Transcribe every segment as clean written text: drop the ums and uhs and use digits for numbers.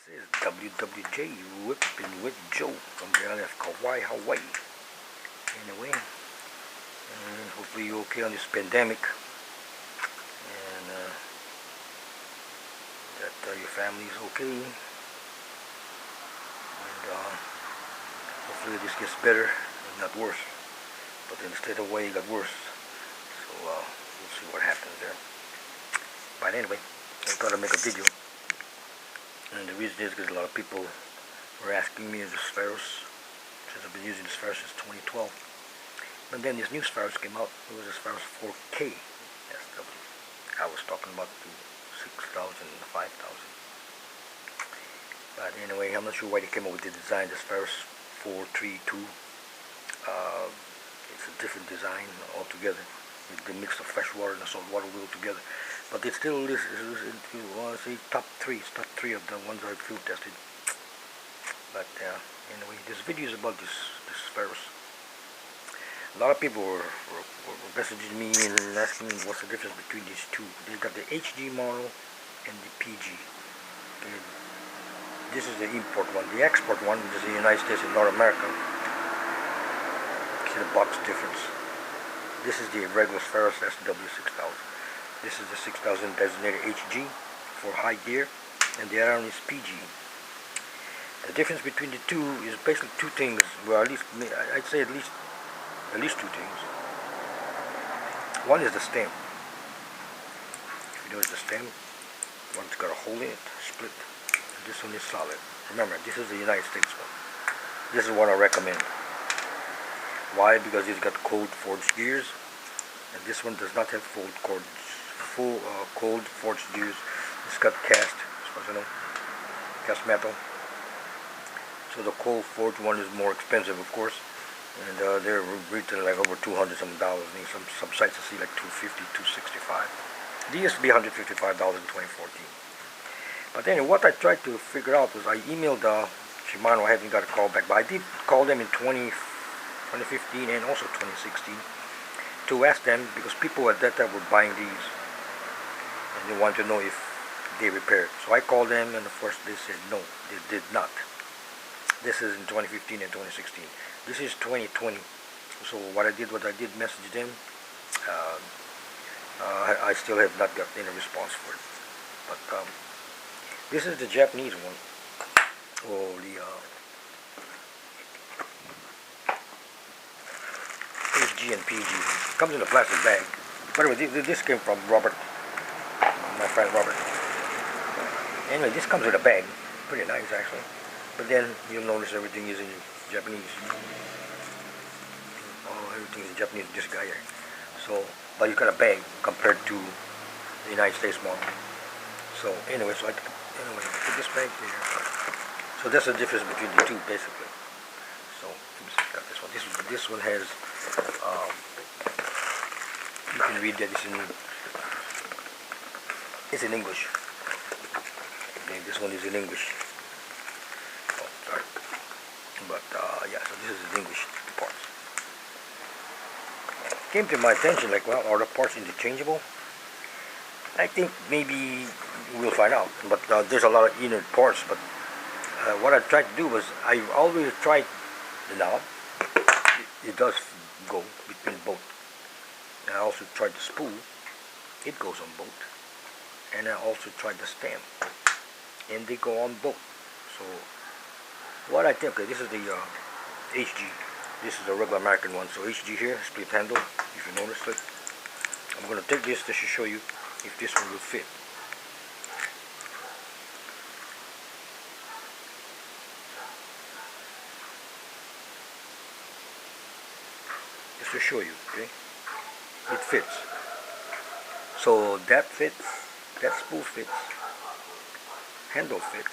This is WWJ Whipping with Joe from the island of Kauai, Hawaii. Anyway, hopefully you're okay on this pandemic, and that your family is okay, and hopefully this gets better and not worse. But instead of way, it got worse. So we'll see what happens there. But anyway, I thought I'd make a video. And the reason is because a lot of people were asking me the Spheros, since I've been using the Spheros since 2012. But then this new Spheros came out. It was a Spheros 4K SW. I was talking about the 6,000 and the 5,000. But anyway, I'm not sure why they came up with the design, the Spheros 432. It's a different design altogether. They mix the fresh water and the salt water wheel together. But it still is say top three of the ones I've field tested. But anyway, this video is about this Spheros. A lot of people were messaging me and asking me what's the difference between these two. They've got the HG model and the PG. Okay. This is the import one. The export one, which is the United States and North America. See the box difference. This is the regular Spheros SW6000. This is the 6000 designated HG for high gear, and the other one is PG. The difference between the two is basically two things. Well, at least I'd say at least two things. One is the stem. If you notice the stem, one's got a hole in it, split. And this one is solid. Remember, this is the United States one. This is what I recommend. Why? Because it's got cold forged gears, and this one does not have cold forged gears. It's got cast, as far as I know, cast metal. So the cold forged one is more expensive, of course, and they're retailing like over $200 some dollars. I mean, some sites I see like $250, $265. They used to be $155 in 2014. But anyway, what I tried to figure out was I emailed Shimano. I haven't got a call back, but I did call them in 2015 and also 2016 to ask them, because people at that time were buying these and they wanted to know if they repaired. So I called them, and of course they said no, they did not. This is in 2015 and 2016. This is 2020. So what I did was I did message them. I still have not got any response for it. But this is the Japanese one. Oh, the HG and PG. It comes in a plastic bag. By the way, this came from Robert, my friend Robert. Anyway, this comes with a bag. Pretty nice, actually. But then you'll notice everything is in Japanese. Oh, everything is in Japanese. This guy here. So, but you got a bag compared to the United States model. So anyway, put this bag here. So that's the difference between the two, basically. So got this one. This one has. You can read that it's in English. Okay, this one is in English. Oh, sorry. But yeah, so this is in English, the parts. Came to my attention, like, well, are the parts interchangeable? I think maybe we'll find out. But there's a lot of inner parts. But what I tried to do was I always tried the knob. It does go between both. I also tried the spool. It goes on both. And I also tried the stem, and they go on both. So what I think, okay, this is the HG. This is the regular American one. So HG here, split handle. If you notice it, I'm going to take this to show you if this one will fit. Just to show you, okay? It fits. So that fits, that spool fits, handle fits.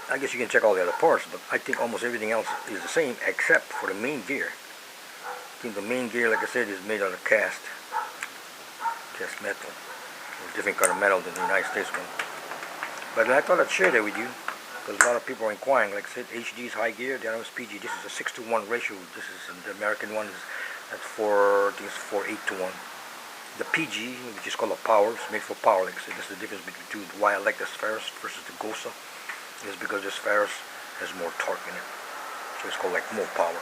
I guess you can check all the other parts, but I think almost everything else is the same except for the main gear. I think the main gear, like I said, is made out of cast metal. It's a different kind of metal than the United States one. But I thought I'd share that with you, because a lot of people are inquiring. Like I said, HG is high gear, the other one is PG. This is a 6-to-1 ratio. This is the American one. That's I think it's 4:8 to 1. The PG, which is called a power, it's made for power. Like I said, that's the difference between why I like the Spheros versus the Gosa, is because the Spheros has more torque in it. So it's called like more power.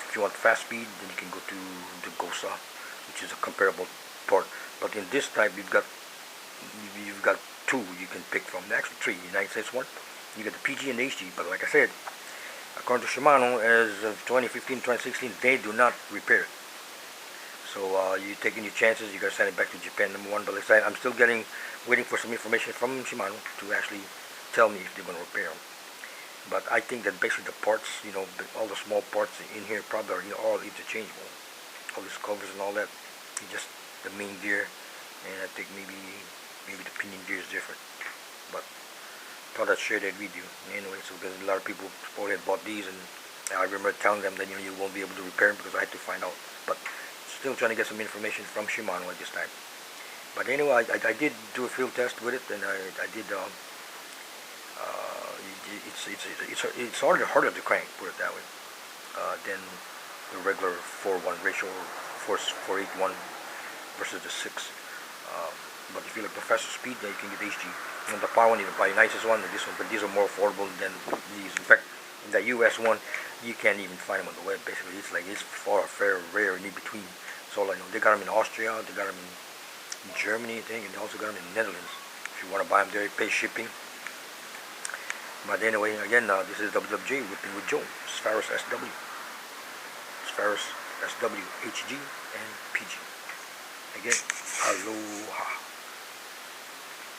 If you want fast speed, then you can go to the Gosa, which is a comparable part. But in this type, you've got two you can pick from. Actually, three. United States one. You get the PG and the HG. But like I said, according to Shimano, as of 2015, 2016, they do not repair it. So you're taking your chances. You gotta send it back to Japan, number one. But like I said, I'm still waiting for some information from Shimano to actually tell me if they're gonna repair them. But I think that basically the parts, all the small parts in here probably are all interchangeable. All these covers and all that, just the main gear, and I think maybe the pinion gear is different. But thought I'd share that with you anyway. So because a lot of people probably had bought these, and I remember telling them that you won't be able to repair them because I had to find out. But still trying to get some information from Shimano at this time. But anyway, I did do a field test with it, and I did. It's harder to crank, put it that way, than the regular 4:1 ratio, 4:8:1 versus the 6. But if you like the faster speed, then you can get HG. And the power one, you can buy the nicest one, and this one, but these are more affordable than these. In fact, the US one, you can't even find them on the web. Basically, it's far rare and in between. So like, they got them in Austria, they got them in Germany, I think, and they also got them in the Netherlands. If you want to buy them there, you pay shipping. But anyway, again, this is WWJ Whipping with Joe, Spheros SW, Spheros SW, HG, and PG. Again, aloha.